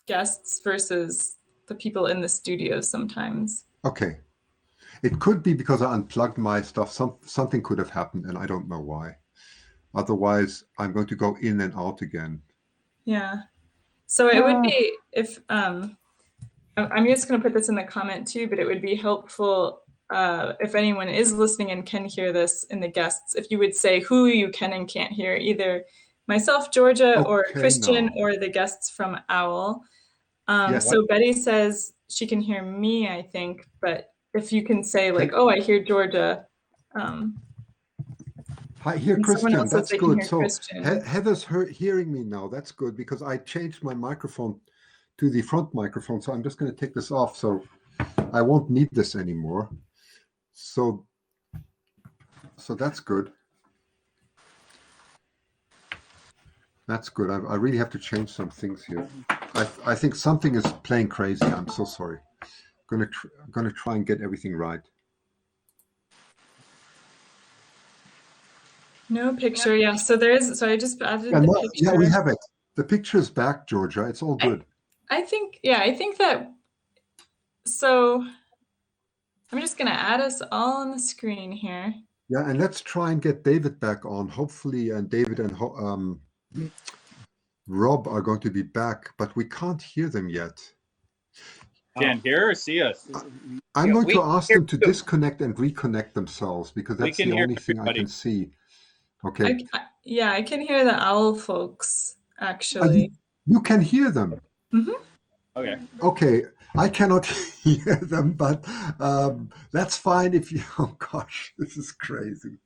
guests versus the people in the studio sometimes. Okay. It could be because I unplugged my stuff. Something could have happened, and I don't know why. Otherwise, I'm going to go in and out again. Yeah. So it would be if I'm just going to put this in the comment too, but it would be helpful if anyone is listening and can hear this in the guests, if you would say who you can and can't hear, either myself, Georgia, or Okay, Christian, now. or the guests from O.W.L. Yes. So Betty says she can hear me, I think, but if you can say like, Can oh, I hear Georgia, um, Hi, here, and someone Christian. else says That's they can good. hear So Christian. Heather's hearing me now. That's good because I changed my microphone to the front microphone. So I'm just going to take this off. So I won't need this anymore. So that's good. That's good. I really have to change some things here. I think something is playing crazy. I'm so sorry. I'm gonna try and get everything right. No picture, yeah. So there is. So I just added Yeah, the no, yeah, we picture. have it. The picture is back, Georgia. It's all I, good. I think, yeah, I think that. So I'm just gonna add us all on the screen here. Yeah, and let's try and get David back on. Hopefully, and David and Rob are going to be back, but we can't hear them yet. Can't hear or see us. I'm going we to ask hear them to you. disconnect and reconnect themselves because We that's can the hear only thing I everybody. can see. Okay. Yeah, I can hear the owl folks You, actually. you can hear them. Hmm. Okay. Okay. I cannot hear them, but that's fine if you. Oh gosh, this is crazy.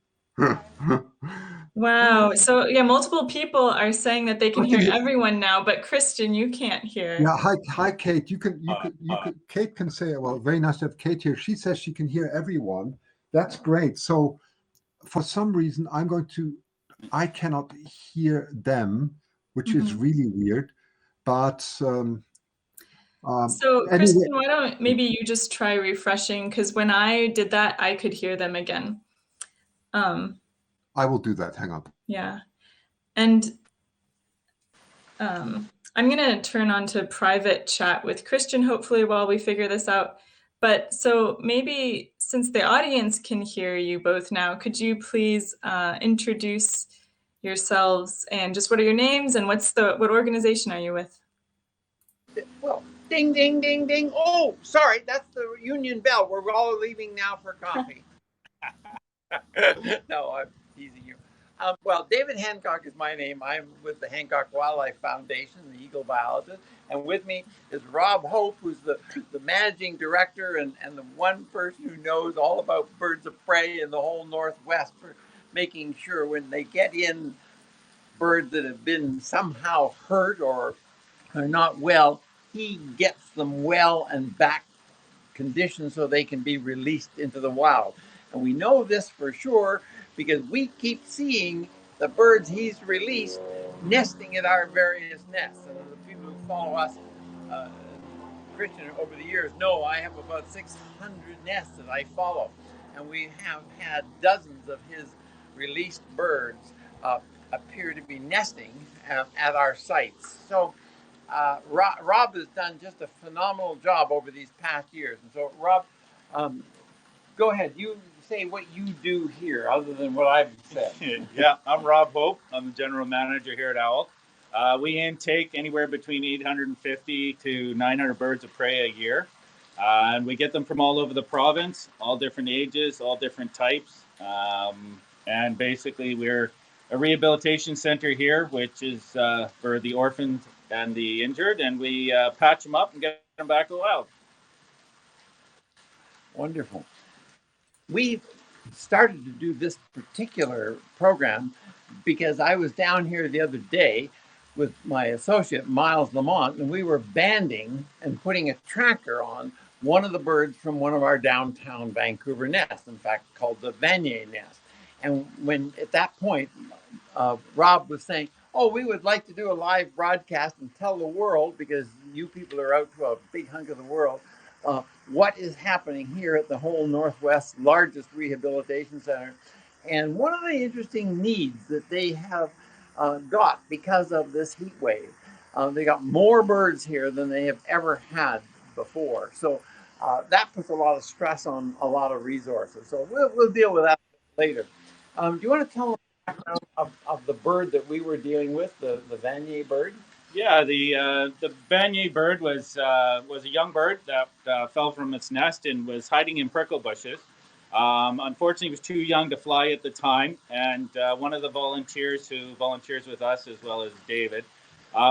Wow. So yeah, multiple people are saying that they can I can hear hear. everyone now, but Christian, you can't hear. Yeah, hi, Kate. Kate can say, well, very nice to have Kate here. She says she can hear everyone. That's great. So for some reason, I cannot hear them, which is Hmm. really weird. But So anyway, Christian, why don't maybe you just try refreshing? Because when I did that, I could hear them again. Um, I will do that. Hang on. yeah. And I'm gonna turn on to private chat with Christian, hopefully, while we figure this out. But so maybe since the audience can hear you both now, could you please introduce yourselves and just what are your names and what organization are you with? Well, ding, ding, ding, ding. Oh, sorry, that's the Union Bell. We're all leaving now for coffee. No, I'm teasing you. Well, David Hancock is my name. I'm with the Hancock Wildlife Foundation, the eagle biologist. And with me is Rob Hope, who's the managing director and the one person who knows all about birds of prey in the whole Northwest for making sure when they get in birds that have been somehow hurt or are not well, he gets them well and back conditions so they can be released into the wild. And we know this for sure because we keep seeing the birds he's released nesting at our various nests. And the people who follow us, uh, Christian, over the years know I have about 600 nests that I follow. And we have had dozens of his released birds appear to be nesting at our sites. So Rob has done just a phenomenal job over these past years. And so, Rob, um, go ahead. You say what you do here, other than what I've said. Yeah, I'm Rob Hope. I'm the general manager here at O.W.L. We intake anywhere between 850 to 900 birds of prey a year. And we get them from all over the province, all different ages, all different types. And basically, we're a rehabilitation center here, which is for the orphaned and the injured. And we patch them up and get them back to the wild. Wonderful. We started to do this particular program because I was down here the other day with my associate Miles Lamont, and we were banding and putting a tracker on one of the birds from one of our downtown Vancouver nests, in fact, called the Vanier nest. And when at that point, Rob was saying, "Oh, we would like to do a live broadcast and tell the world, because you people are out to a big hunk of the world, what is happening here at the whole Northwest largest rehabilitation center." And one of the interesting needs that they have got because of this heat wave They got more birds here than they have ever had before. So that puts a lot of stress on a lot of resources. So we'll deal with that later. Do you want to tell them the background of the bird that we were dealing with, the Vanier bird? Yeah, the Vanier bird was a young bird that fell from its nest and was hiding in prickle bushes. Unfortunately, he was too young to fly at the time, and one of the volunteers who volunteers with us, as well as David,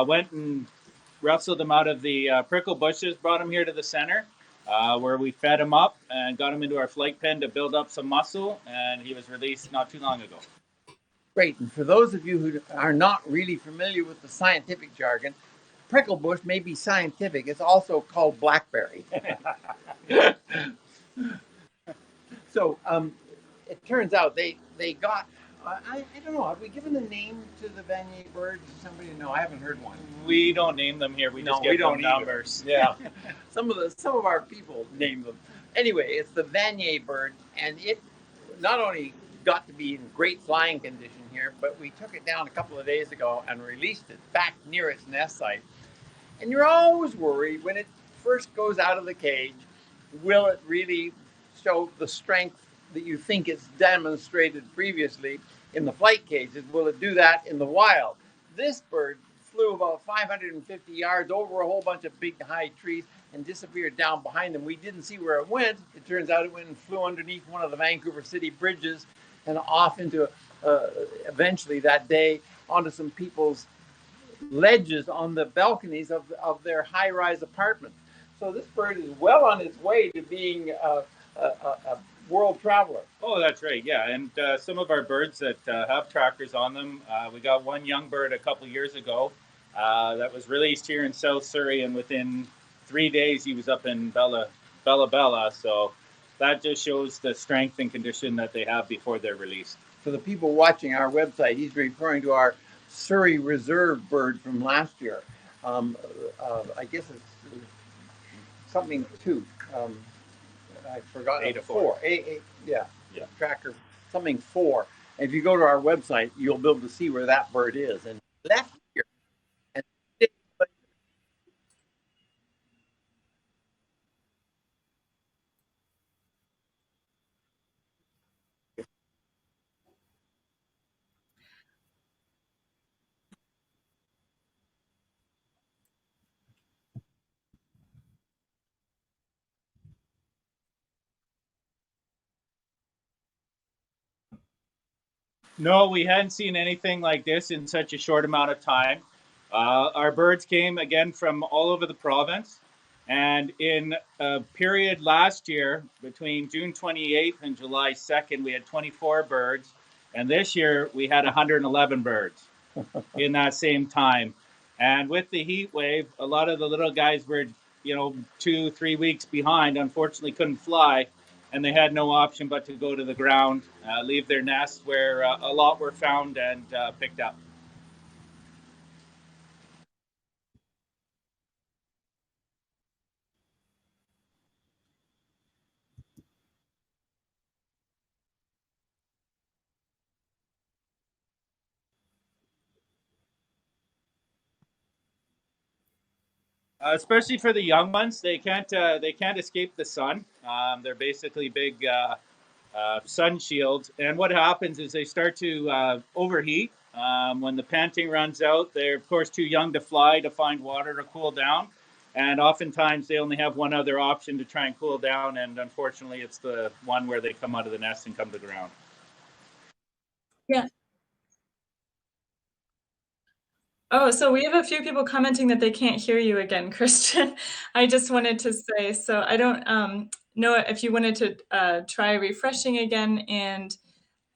went and wrestled him out of the prickle bushes, brought him here to the center, where we fed him up and got him into our flight pen to build up some muscle, and he was released not too long ago. Great. And for those of you who are not really familiar with the scientific jargon, prickle bush may be scientific. It's also called blackberry. So it turns out they got, I don't know, have we given a name to the Vanier bird? Does somebody know? I haven't heard one. We don't name them here. We just give them numbers. Yeah. Some of our people name them. Anyway, it's the Vanier bird, and it not only got to be in great flying condition here, but we took it down a couple of days ago and released it back near its nest site. And you're always worried when it first goes out of the cage, will it really show the strength that you think it's demonstrated previously in the flight cages? Will it do that in the wild? This bird flew about 550 yards over a whole bunch of big high trees and disappeared down behind them. We didn't see where it went. It turns out it went and flew underneath one of the Vancouver City bridges and off into, eventually that day, onto some people's ledges on the balconies of their high-rise apartments. So this bird is well on its way to being a world traveler. Oh, that's right. Yeah, and some of our birds that have trackers on them, we got one young bird a couple years ago that was released here in South Surrey, and within 3 days he was up in Bella. So that just shows the strength and condition that they have before they're released. For the people watching our website, he's referring to our Surrey Reserve bird from last year. I guess it's something 2. I forgot. 804. Yeah. Tracker something 4. And if you go to our website, you'll be able to see where that bird is. And left here. And No, we hadn't seen anything like this in such a short amount of time. Our birds came again from all over the province. And in a period last year, between June 28th and July 2nd, we had 24 birds. And this year, we had 111 birds in that same time. And with the heat wave, a lot of the little guys were, 2-3 weeks behind, unfortunately couldn't fly. And they had no option but to go to the ground, leave their nests where a lot were found and picked up. Especially for the young ones, they can't escape the sun. They're basically big sun shields, and what happens is they start to overheat. When the panting runs out, they're of course too young to fly to find water to cool down, and oftentimes they only have one other option to try and cool down, and unfortunately it's the one where they come out of the nest and come to the ground. Yeah. Oh, so we have a few people commenting that they can't hear you again, Christian. I just wanted to say, so I don't know if you wanted to try refreshing again, and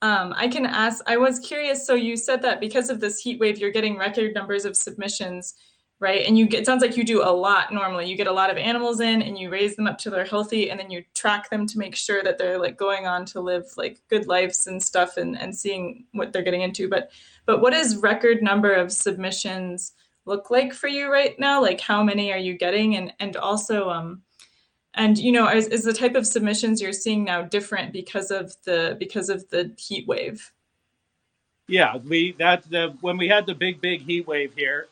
I can ask, I was curious, so you said that because of this heat wave, you're getting record numbers of submissions, right? And it sounds like you do a lot normally. You get a lot of animals in and you raise them up till they're healthy, and then you track them to make sure that they're like going on to live like good lives and stuff, and seeing what they're getting into. But what does record number of submissions look like for you right now? Like how many are you getting? And also, and is the type of submissions you're seeing now different because of the heat wave? Yeah, when we had the big heat wave here,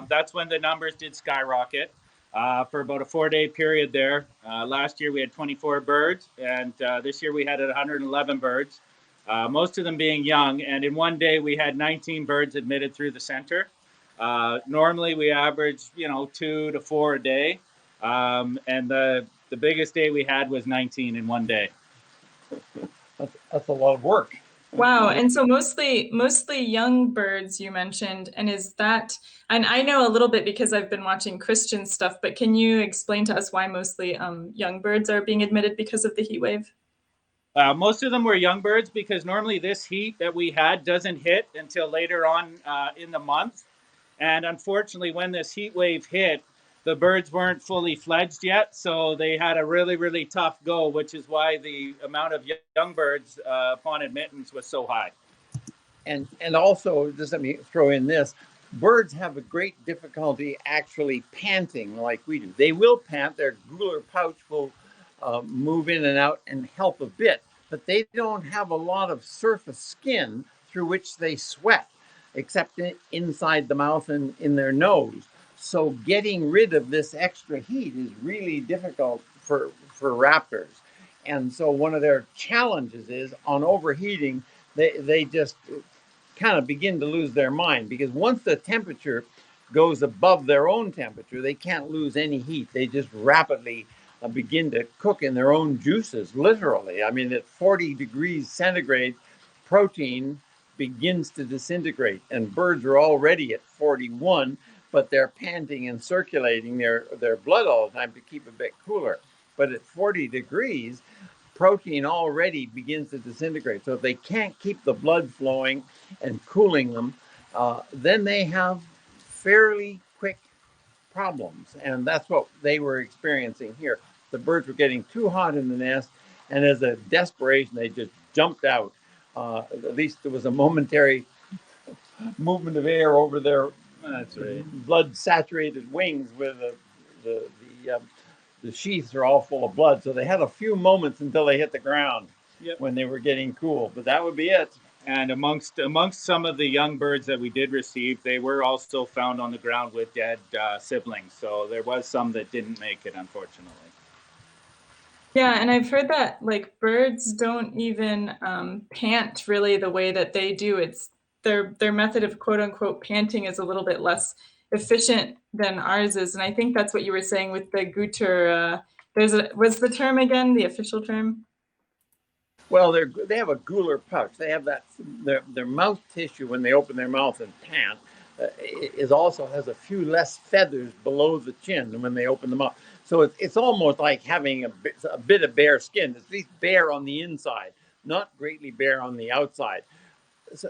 that's when the numbers did skyrocket for about a 4-day period there. Last year we had 24 birds, and this year we had 111 birds, most of them being young. And in one day we had 19 birds admitted through the center. Normally we average 2 to 4 a day, and the biggest day we had was 19 in one day. That's a lot of work. Wow. And so mostly young birds you mentioned. And is that, and I know a little bit because I've been watching Christian stuff, but can you explain to us why mostly young birds are being admitted because of the heat wave? Most of them were young birds because normally this heat that we had doesn't hit until later on in the month. And unfortunately, when this heat wave hit, the birds weren't fully fledged yet. So they had a really tough go, which is why the amount of young birds upon admittance was so high. And also, just let me throw in this, birds have a great difficulty actually panting like we do. They will pant, their gular pouch will move in and out and help a bit, but they don't have a lot of surface skin through which they sweat, except inside the mouth and in their nose. So getting rid of this extra heat is really difficult for raptors. And so one of their challenges is on overheating, they just kind of begin to lose their mind, because once the temperature goes above their own temperature, they can't lose any heat. They just rapidly begin to cook in their own juices, literally. I mean, at 40 degrees centigrade, protein begins to disintegrate, and birds are already at 41, but they're panting and circulating their blood all the time to keep a bit cooler. But at 40 degrees, protein already begins to disintegrate. So if they can't keep the blood flowing and cooling them, then they have fairly quick problems. And that's what they were experiencing here. The birds were getting too hot in the nest, and as a desperation, they just jumped out. At least there was a momentary movement of air over their blood saturated wings with the sheaths are all full of blood. So they had a few moments until they hit the ground. Yep. When they were getting cool, but that would be it. And amongst some of the young birds that we did receive, they were also found on the ground with dead siblings. So there was some that didn't make it, unfortunately. Yeah, and I've heard that like birds don't even pant really the way that they do. It's their method of quote unquote panting is a little bit less efficient than ours is, and I think that's what you were saying with the gutter. What's the term again? The official term? Well, they have a gular pouch. They have that their mouth tissue when they open their mouth and pant is also has a few less feathers below the chin than when they open them up. So it's almost like having a bit of bare skin. It's at least bare on the inside, not greatly bare on the outside.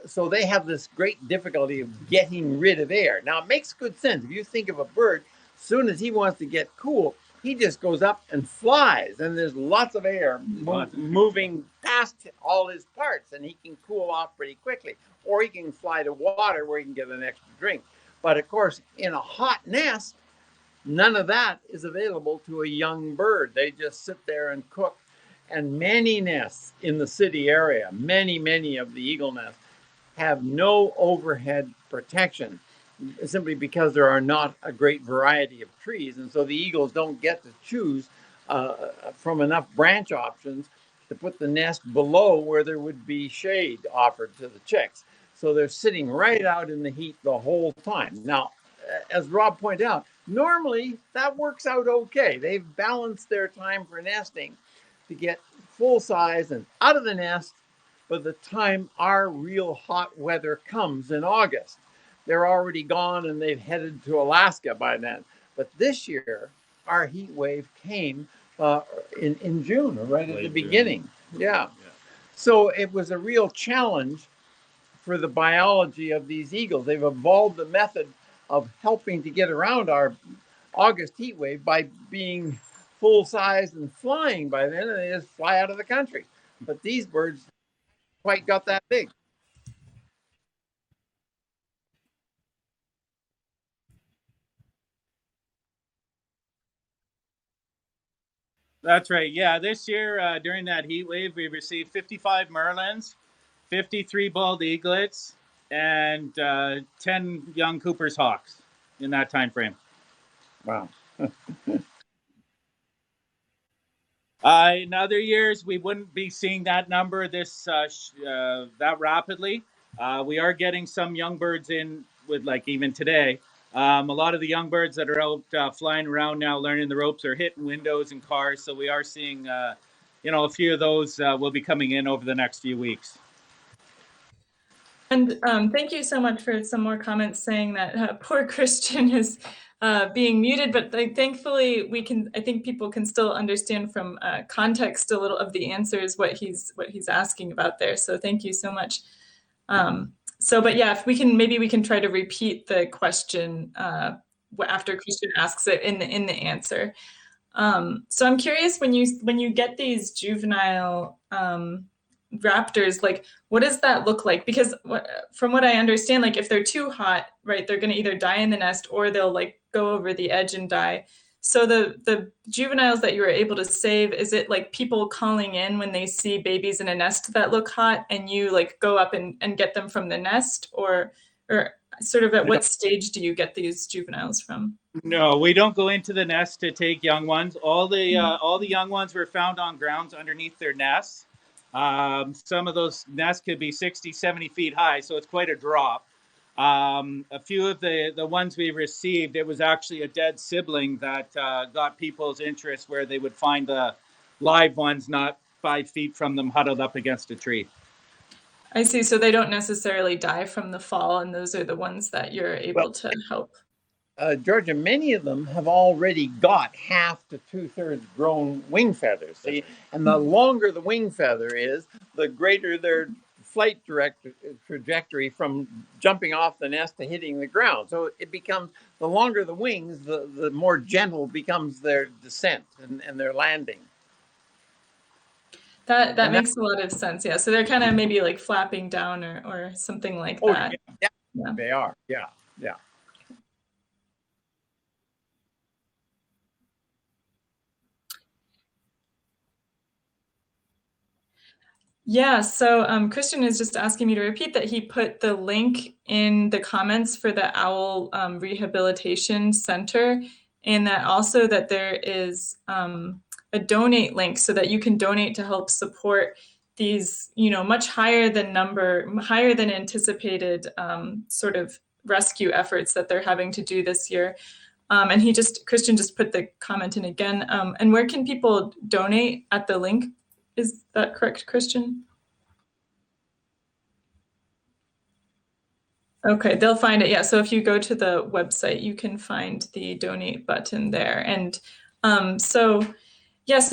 So they have this great difficulty of getting rid of air. Now, it makes good sense. If you think of a bird, as soon as he wants to get cool, he just goes up and flies, and there's lots of air moving past all his parts, and he can cool off pretty quickly. Or he can fly to water where he can get an extra drink. But of course, in a hot nest, none of that is available to a young bird. They just sit there and cook. And many nests in the city area, many of the eagle nests, have no overhead protection, simply because there are not a great variety of trees. And so the eagles don't get to choose from enough branch options to put the nest below where there would be shade offered to the chicks. So they're sitting right out in the heat the whole time. Now, as Rob pointed out, normally that works out okay. They've balanced their time for nesting to get full size and out of the nest by the time our real hot weather comes in August. They're already gone and they've headed to Alaska by then. But this year, our heat wave came in June, or right at the beginning. Yeah. So it was a real challenge for the biology of these eagles. They've evolved a method of helping to get around our August heat wave by being full size and flying by then, and they just fly out of the country. But these birds quite got that big. That's right. Yeah, this year during that heat wave, we received 55 merlins, 53 bald eaglets, and 10 young Cooper's Hawks in that time frame. Wow. In other years, we wouldn't be seeing that number that rapidly. We are getting some young birds in with, like, even today. A lot of the young birds that are out flying around now, learning the ropes, are hitting windows and cars. So we are seeing, a few of those will be coming in over the next few weeks. And thank you so much for some more comments saying that poor Christian is being muted, but thankfully I think people can still understand from context a little of the answers what he's asking about there. So thank you so much. But yeah, if maybe we can try to repeat the question after Christian asks it in the answer. So I'm curious, when you get these juvenile raptors, like, what does that look like? Because from what I understand, like, if they're too hot, right, they're going to either die in the nest or they'll like go over the edge and die. So the juveniles that you were able to save, is it like people calling in when they see babies in a nest that look hot and you like go up and get them from the nest, or sort of at what stage do you get these juveniles from? No, we don't go into the nest to take young ones. All the young ones were found on grounds underneath their nests. Some of those nests could be 60, 70 feet high, so it's quite a drop. A few of the ones we received, it was actually a dead sibling that got people's interest, where they would find the live ones not 5 feet from them, huddled up against a tree. I see. So they don't necessarily die from the fall, and those are the ones that you're able to help. Georgia, many of them have already got 1/2 to 2/3 grown wing feathers. See, and the longer the wing feather is, the greater their flight trajectory from jumping off the nest to hitting the ground. So it becomes, the longer the wings, the more gentle becomes their descent and their landing. That makes a lot of sense. Yeah. So they're kind of maybe like flapping down or something like that. Yeah, they are. Yeah. Yeah, so Christian is just asking me to repeat that he put the link in the comments for the O.W.L Rehabilitation Center, and that also that there is a donate link so that you can donate to help support these, much higher than anticipated sort of rescue efforts that they're having to do this year. And Christian just put the comment in again. And where can people donate at the link? Is that correct, Christian? Okay, they'll find it. Yeah, so if you go to the website, you can find the donate button there. And so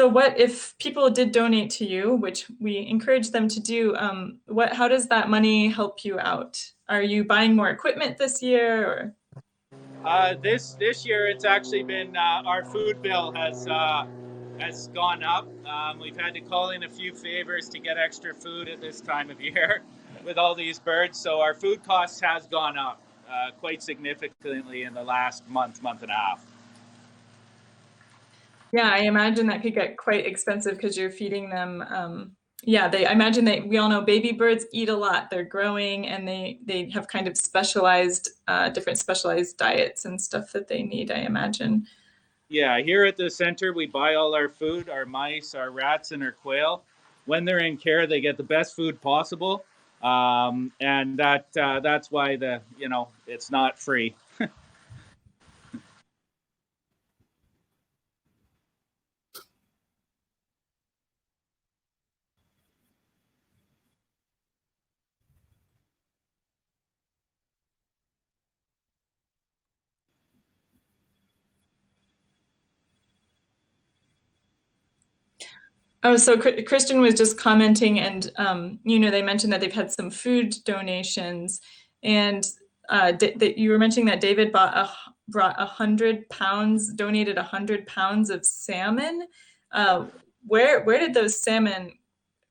what if people did donate to you, which we encourage them to do, how does that money help you out? Are you buying more equipment this year, or? This year, it's actually been our food bill has gone up. We've had to call in a few favors to get extra food at this time of year with all these birds. So our food costs has gone up quite significantly in the last month and a half. Yeah, I imagine that could get quite expensive because you're feeding them. I imagine we all know baby birds eat a lot. They're growing, and they have kind of different specialized diets and stuff that they need, I imagine. Yeah, here at the center, we buy all our food, our mice, our rats, and our quail. When they're in care, they get the best food possible. And that's why it's not free. Oh, so Christian was just commenting, and they mentioned that they've had some food donations, and you were mentioning that David brought 100 pounds, donated 100 pounds of salmon. Where did those salmon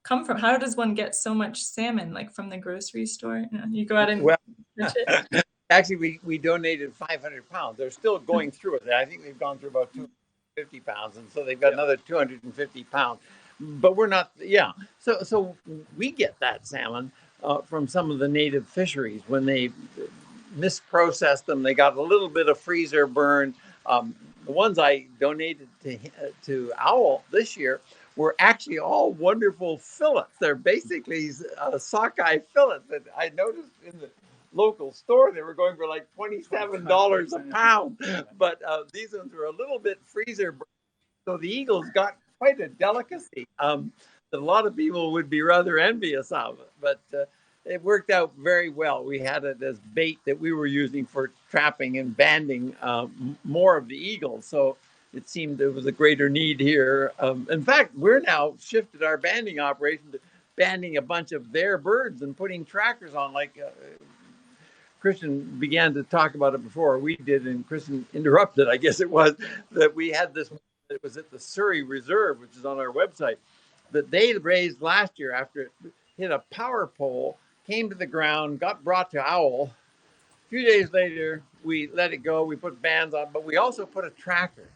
come from? How does one get so much salmon, like from the grocery store? You go out and catch it? Actually, we donated 500 pounds. They're still going through it. I think they've gone through about 250 pounds, and so they've got another 250 pounds. But we're not, So we get that salmon from some of the native fisheries. When they misprocessed them, they got a little bit of freezer burn. The ones I donated to O.W.L this year were actually all wonderful fillets. They're basically sockeye fillets that I noticed in the local store. They were going for like $27 a pound, but these ones were a little bit freezer burn. So the eagles got quite a delicacy that a lot of people would be rather envious of. But it worked out very well. We had it as bait that we were using for trapping and banding more of the eagles. So it seemed there was a greater need here. In fact, we're now shifted our banding operation to banding a bunch of their birds and putting trackers on, like Christian began to talk about it before we did, and Christian interrupted, I guess it was, that we had this, it was at the Surrey Reserve, which is on our website, that they raised last year after it hit a power pole, came to the ground, got brought to O.W.L. A few days later, we let it go, we put bands on, but we also put a tracker.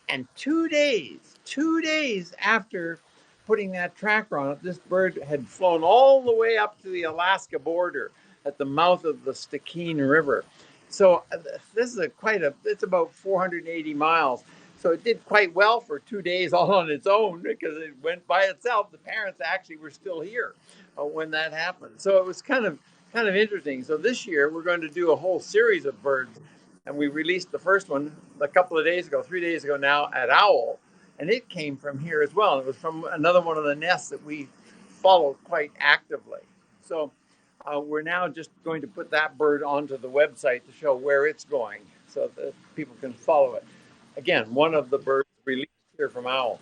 And 2 days after putting that tracker on it, this bird had flown all the way up to the Alaska border at the mouth of the Stikine River. So this is it's about 480 miles. So it did quite well for 2 days all on its own because it went by itself. The parents actually were still here when that happened. So it was kind of interesting. So this year we're going to do a whole series of birds. And we released the first one a couple of days ago, 3 days ago now at O.W.L. And it came from here as well. It was from another one of the nests that we followed quite actively. So we're now just going to put that bird onto the website to show where it's going so that people can follow it. Again, one of the birds released here from O.W.L.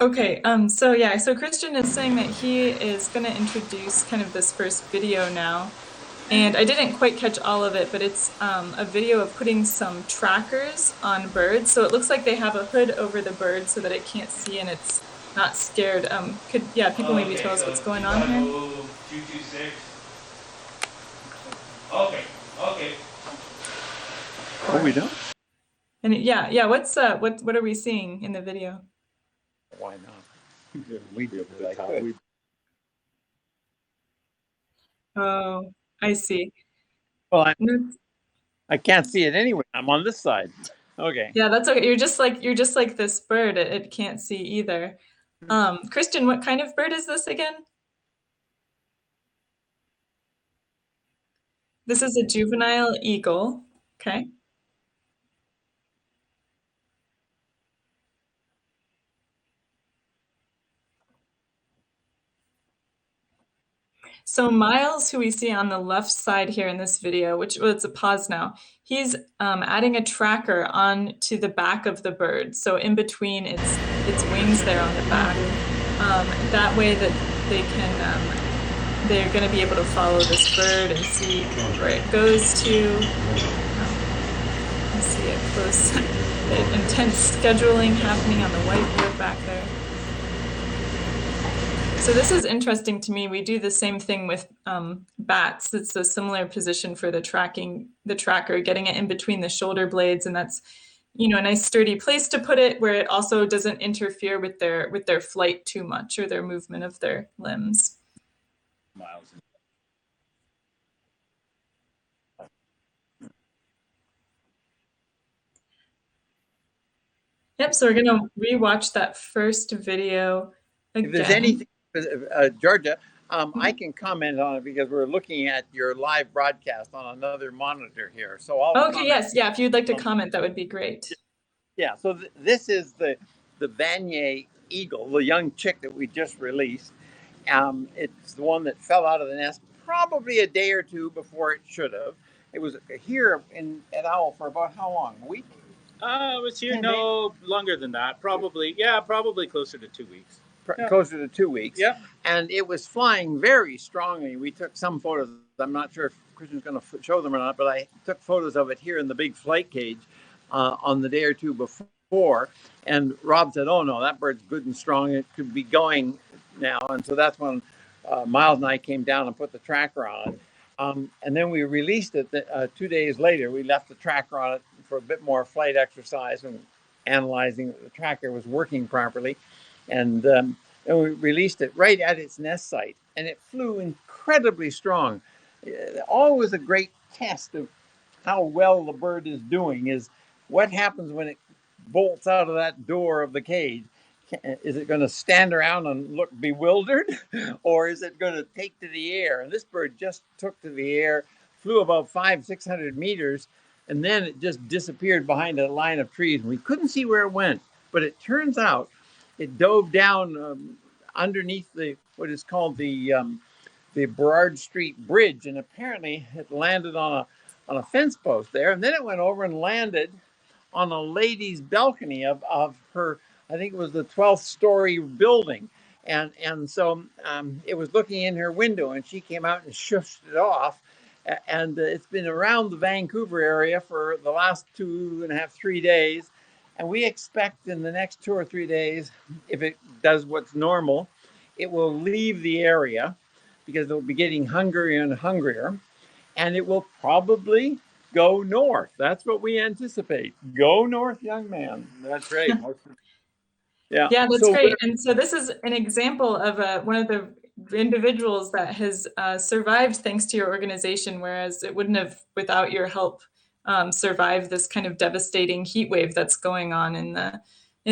Okay, so Christian is saying that he is going to introduce kind of this first video now. And I didn't quite catch all of it, but it's a video of putting some trackers on birds. So it looks like they have a hood over the bird so that it can't see and it's not scared. Could people maybe tell us what's going on here? 226. Okay. Oh, we don't? And what are we seeing in the video? Why not? We do. Oh, I see. Well, I can't see it anyway. I'm on this side. Okay. Yeah, that's okay. You're just like this bird. It can't see either. Christian, what kind of bird is this again? This is a juvenile eagle. Okay. So Miles, who we see on the left side here in this video, it's a pause now, he's adding a tracker on to the back of the bird. So in between its wings there on the back. That way that they're going to be able to follow this bird and see where it goes to. You see it close. The intense scheduling happening on the whiteboard back there. So this is interesting to me. We do the same thing with bats. It's a similar position for the tracker, getting it in between the shoulder blades, and that's a nice sturdy place to put it where it also doesn't interfere with their flight too much or their movement of their limbs. Miles. Yep. So we're gonna rewatch that first video again. If there's anything, Georgia, I can comment on it because we're looking at your live broadcast on another monitor here. So I'll okay, yes, yeah. If you'd like to comment, that would be great. Yeah. So this is the Vanier eagle, the young chick that we just released. It's the one that fell out of the nest probably a day or two before it should have. It was here at O.W.L for about how long? A week? It was here longer than that. Probably closer to 2 weeks. Closer to 2 weeks. Yeah. And it was flying very strongly. We took some photos. I'm not sure if Christian's going to show them or not, but I took photos of it here in the big flight cage on the day or two before. And Rob said, "Oh no, that bird's good and strong. It could be going now." And so that's when Miles and I came down and put the tracker on it. And then we released it 2 days later. We left the tracker on it for a bit more flight exercise and analyzing that the tracker was working properly. And we released it right at its nest site. And it flew incredibly strong. Always a great test of how well the bird is doing is what happens when it bolts out of that door of the cage. Is it going to stand around and look bewildered, or is it going to take to the air? And this bird just took to the air, flew about 500-600 meters, and then it just disappeared behind a line of trees. And we couldn't see where it went, but it turns out it dove down underneath what is called the Burrard Street Bridge, and apparently it landed on a fence post there, and then it went over and landed on a lady's balcony of her, I think it was the 12th story building. And so it was looking in her window, and she came out and shushed it off. And it's been around the Vancouver area for the last 2.5, 3 days. And we expect in the next 2 or 3 days, if it does what's normal, it will leave the area because it'll be getting hungrier and hungrier. And it will probably go north. That's what we anticipate. Go north, young man. That's right. Yeah, that's great. And so this is an example of one of the individuals that has survived thanks to your organization, whereas it wouldn't have, without your help, survived this kind of devastating heat wave that's going on in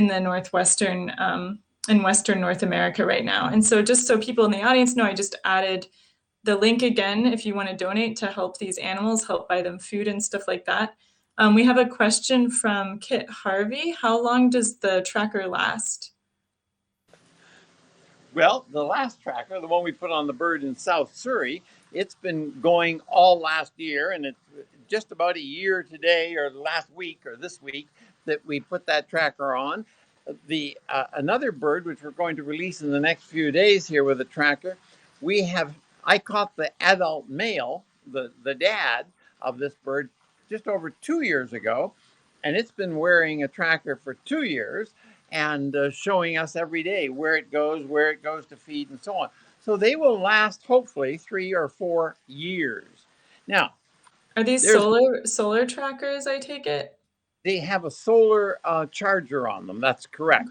the northwestern in Western North America right now. And so just so people in the audience know, I just added the link again if you want to donate to help these animals, help buy them food and stuff like that. We have a question from Kit Harvey. How long does the tracker last? Well, the last tracker, the one we put on the bird in South Surrey, it's been going all last year, and it's just about a year today or last week or this week that we put that tracker on. The another bird, which we're going to release in the next few days here with a tracker, I caught the adult male, the dad of this bird, just over 2 years ago, and it's been wearing a tracker for 2 years and showing us every day where it goes to feed, and so on. So they will last hopefully 3 or 4 years. Now, are these solar trackers? I take it they have a solar charger on them. That's correct.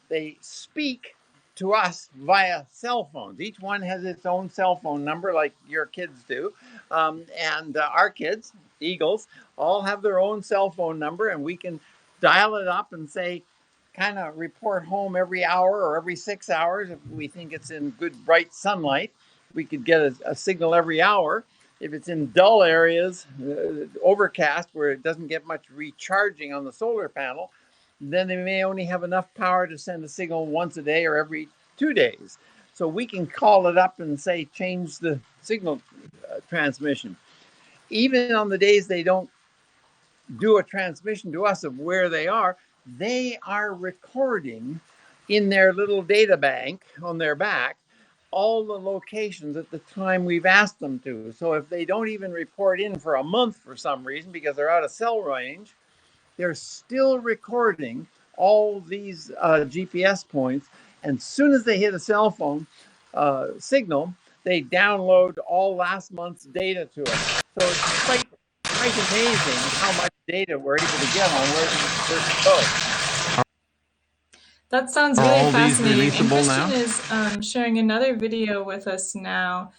They speak to us via cell phones. Each one has its own cell phone number, like your kids do, and our kids, Eagles, all have their own cell phone number, and we can dial it up and say, kind of report home every hour or every 6 hours. If we think it's in good bright sunlight, we could get a signal every hour. If it's in dull areas, overcast, where it doesn't get much recharging on the solar panel, then they may only have enough power to send a signal once a day or every 2 days. So we can call it up and say, change the signal transmission. Even on the days they don't do a transmission to us of where they are recording in their little data bank on their back all the locations at the time we've asked them to. So if they don't even report in for a month for some reason because they're out of cell range, they're still recording all these GPS points. And as soon as they hit a cell phone signal, they download all last month's data to us. So it's quite amazing how much data we're able to get on where these birds go. That sounds really fascinating. And Christian is sharing another video with us now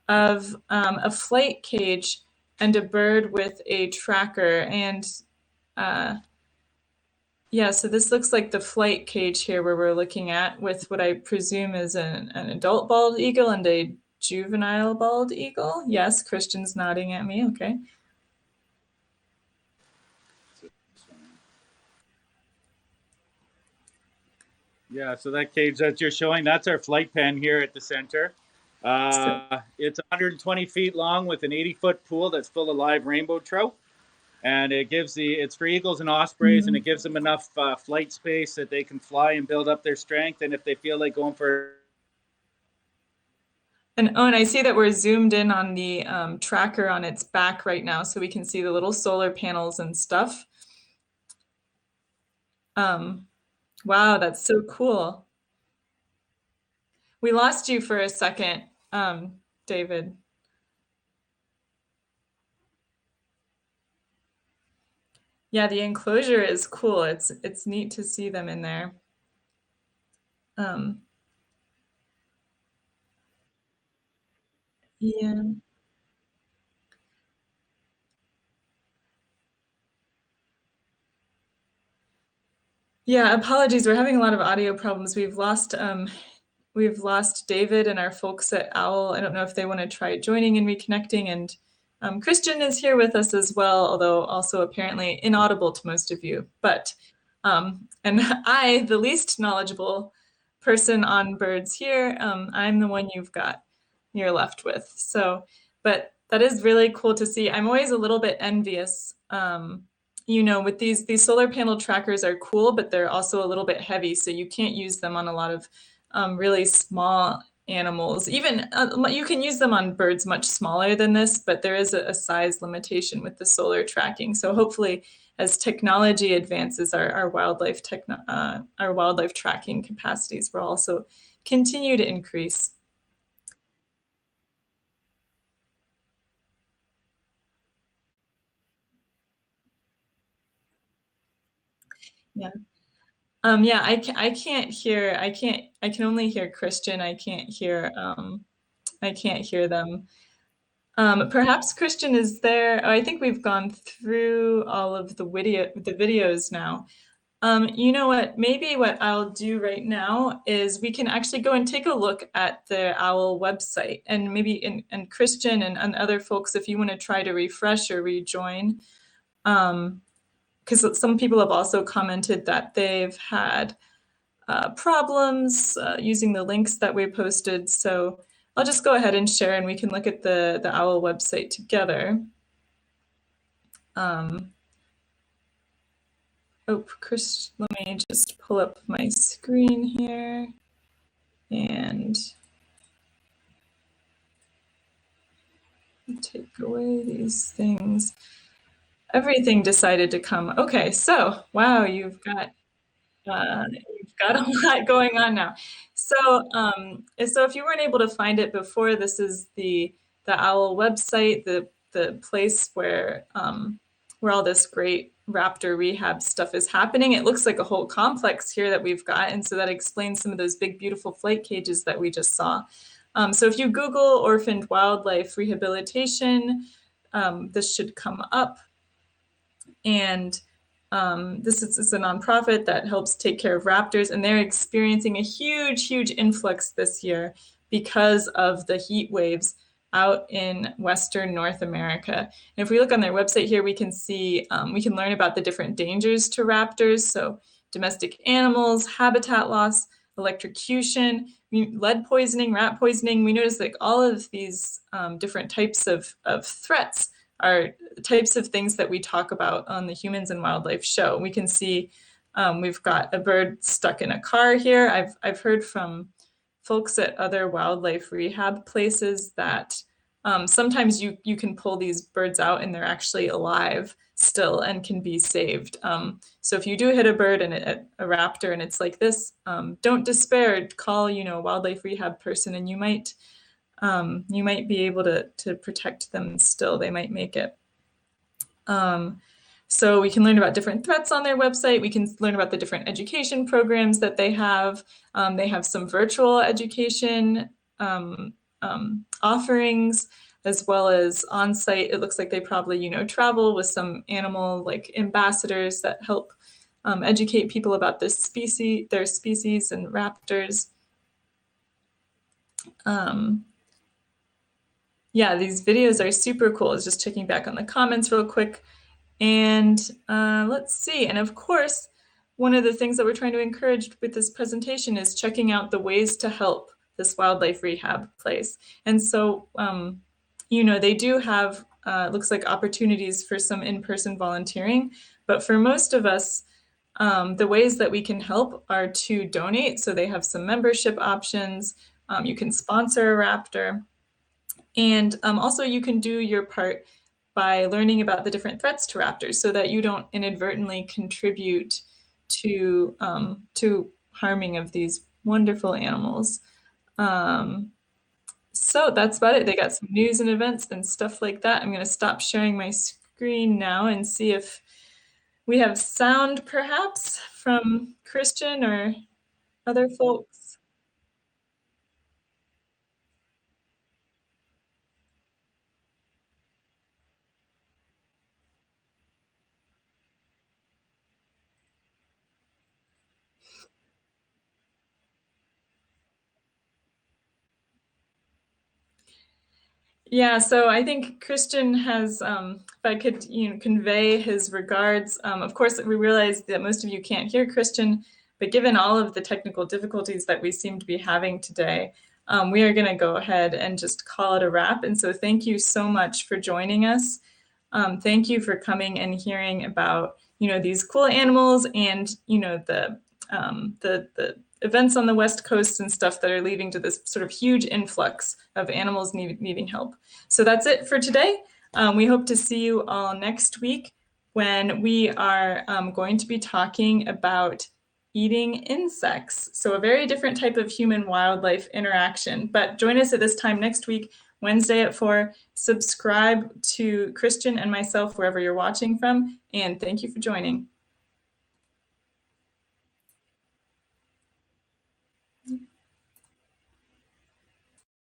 of a flight cage and a bird with a tracker. And yeah, so this looks like the flight cage here where we're looking at with what I presume is an adult bald eagle and a juvenile bald eagle. Yes, Christian's nodding at me. Okay. Yeah, so that cage that you're showing, that's our flight pen here at the center. It's 120 feet long with an 80-foot pool that's full of live rainbow trout. And it's for eagles and ospreys, and it gives them enough flight space that they can fly and build up their strength. And if they feel like going for And I see that we're zoomed in on the tracker on its back right now, so we can see the little solar panels and stuff. Wow, that's so cool. We lost you for a second, David. Yeah, the enclosure is cool. It's neat to see them in there. Yeah. Yeah, apologies. We're having a lot of audio problems. We've lost David and our folks at O.W.L. I don't know if they want to try joining and reconnecting. And Christian is here with us as well, although also apparently inaudible to most of you. But and I, the least knowledgeable person on birds here, I'm the one you're left with. So, but that is really cool to see. I'm always a little bit envious. You know, with these solar panel trackers are cool, but they're also a little bit heavy, so you can't use them on a lot of really small animals. Even you can use them on birds much smaller than this, but there is a size limitation with the solar tracking. So hopefully, as technology advances, our wildlife tracking capacities will also continue to increase. Yeah. Yeah, I can't hear. I can only hear Christian. I can't hear them. Perhaps Christian is there. Oh, I think we've gone through all of the videos now. You know what? Maybe what I'll do right now is we can actually go and take a look at the O.W.L website, and maybe and Christian and other folks, if you want to try to refresh or rejoin, because some people have also commented that they've had problems using the links that we posted. So I'll just go ahead and share, and we can look at the O.W.L website together. Oh, Chris, let me just pull up my screen here and take away these things. Everything decided to come. Okay, so wow, you've got a lot going on now. So, so if you weren't able to find it before, this is the O.W.L website, the place where all this great raptor rehab stuff is happening. It looks like a whole complex here that we've got, and so that explains some of those big, beautiful flight cages that we just saw. So if you Google orphaned wildlife rehabilitation, this should come up. And this is a nonprofit that helps take care of raptors, and they're experiencing a huge, huge influx this year because of the heat waves out in Western North America. And if we look on their website here, we can see, we can learn about the different dangers to raptors. So domestic animals, habitat loss, electrocution, lead poisoning, rat poisoning. We notice like all of these different types of threats are types of things that we talk about on the Humans and Wildlife show. We can see we've got a bird stuck in a car here. I've heard from folks at other wildlife rehab places that sometimes you can pull these birds out and they're actually alive still and can be saved. So if you do hit a bird and a raptor and it's like this, don't despair. Call a wildlife rehab person, and you might be able to protect them still. They might make it. So we can learn about different threats on their website. We can learn about the different education programs that they have. They have some virtual education offerings, as well as on-site. It looks like they probably, travel with some animal like ambassadors that help educate people about their species and raptors. Yeah, these videos are super cool. I was just checking back on the comments real quick. And let's see. And of course, one of the things that we're trying to encourage with this presentation is checking out the ways to help this wildlife rehab place. And so, they do have, looks like opportunities for some in-person volunteering. But for most of us, the ways that we can help are to donate. So they have some membership options. You can sponsor a raptor. And also you can do your part by learning about the different threats to raptors so that you don't inadvertently contribute to harming of these wonderful animals. So that's about it. They got some news and events and stuff like that. I'm going to stop sharing my screen now and see if we have sound perhaps from Christian or other folks. Yeah, so I think Christian has, if I could, convey his regards. Of course, we realize that most of you can't hear Christian, but given all of the technical difficulties that we seem to be having today, we are going to go ahead and just call it a wrap. And so thank you so much for joining us. Thank you for coming and hearing about, these cool animals and, the events on the West Coast and stuff that are leading to this sort of huge influx of animals needing help. So that's it for today. We hope to see you all next week when we are going to be talking about eating insects. So a very different type of human-wildlife interaction. But join us at this time next week, Wednesday at 4. Subscribe to Christian and myself wherever you're watching from. And thank you for joining.